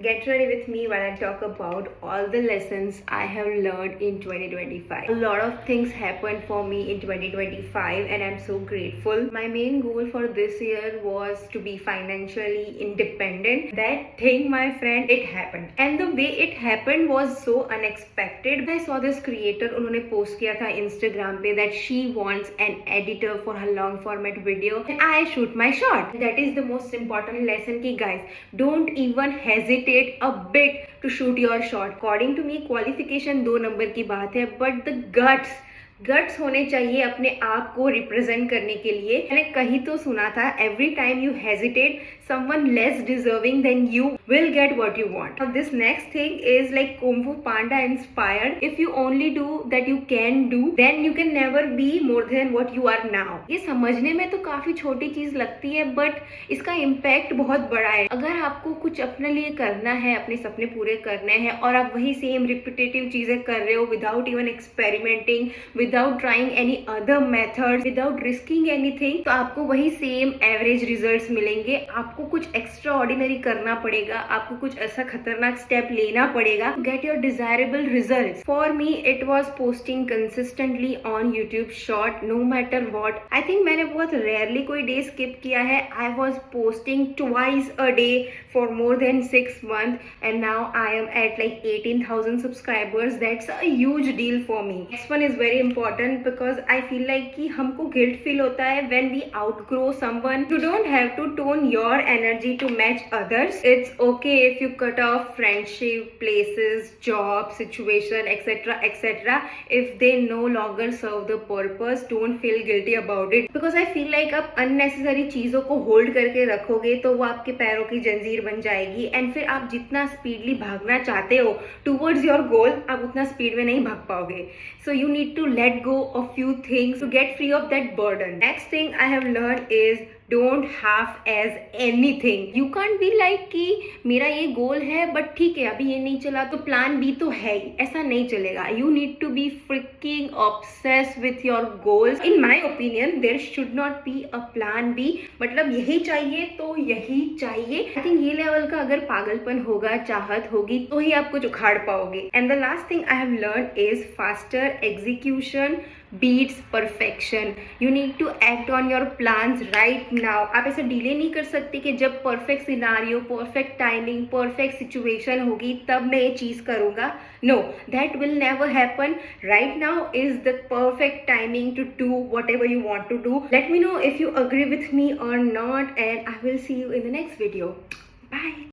Get ready with me while I talk about all the lessons I have learned in 2025. A lot of things happened for me in 2025 and I'm so grateful. My main goal for this year was to be financially independent. That thing, my friend, it happened. And the way it happened was so unexpected. I saw this creator, उन्होंने post किया था Instagram पे that she wants an editor for her long format video and I shoot my shot. That is the most important lesson कि guys, don't even hesitate a bit to shoot your shot. According to me, qualification 2 number की बात है, but the guts होने चाहिए अपने आप को represent करने के लिए. मैंने कहीं तो सुना था, every time you hesitate, someone less deserving than you will get what you want. Now this next thing is like Kung Fu Panda inspired. If you only do that you can do, then you can never be more than what you are now. ये समझने में तो काफी छोटी चीज लगती है, but इसका इम्पैक्ट बहुत बड़ा है. अगर आपको कुछ अपने लिए करना है, अपने सपने पूरे करने हैं और आप वही सेम रिपीटेटिव चीजें कर रहे हो without even experimenting, without trying any other method, without risking anything, तो आपको वही सेम एवरेज रिजल्ट्स मिलेंगे. आपको कुछ एक्स्ट्रा ऑर्डिनरी करना पड़ेगा, आपको कुछ ऐसा खतरनाक स्टेप लेना पड़ेगा to get your desirable results. For me, it was posting consistently on YouTube short, no matter what. I think मैंने बहुत rarely कोई day skip किया है. I was posting twice a day for more than 6 months and now I am at like 18,000 subscribers. That's a huge deal for me. Next one is very important because I feel like कि हमको guilt feel होता है when we outgrow someone. You don't have to tone your energy to match others. It's okay if you cut off friendship, places, job, situation, etc, etc. If they no longer serve the purpose, don't feel guilty about it. Because I feel like आप unnecessary चीजों को hold करके रखोगे तो वो आपके पैरों की जंजीर बन जाएगी and फिर आप जितना स्पीडली भागना चाहते हो towards your goal, आप उतना स्पीड में नहीं भाग पाओगे. So you need to let go of few things to get free of that burden. Next thing I have learned is don't half as anything. You can't be like कि मेरा ये गोल है बट ठीक है अभी ये नहीं चला तो प्लान बी तो है ही, ऐसा नहीं चलेगा. You need to be freaking obsessed with your goals. In my opinion, there should not be a plan B. मतलब यही चाहिए तो यही चाहिए. I think ये लेवल का अगर पागलपन होगा, चाहत होगी तो ही आप कुछ उखाड़ पाओगे. And the last thing I have learned is faster execution beats perfection. You need to act on your plans right now. आप ऐसे डिले नहीं कर सकते कि जब perfect scenario, perfect timing, perfect situation होगी तब मैं ये चीज करूंगा. No, that will never happen. Right now is the perfect timing to do whatever you want to do. Let me know if you agree with me or not and I will see you in the next video. Bye.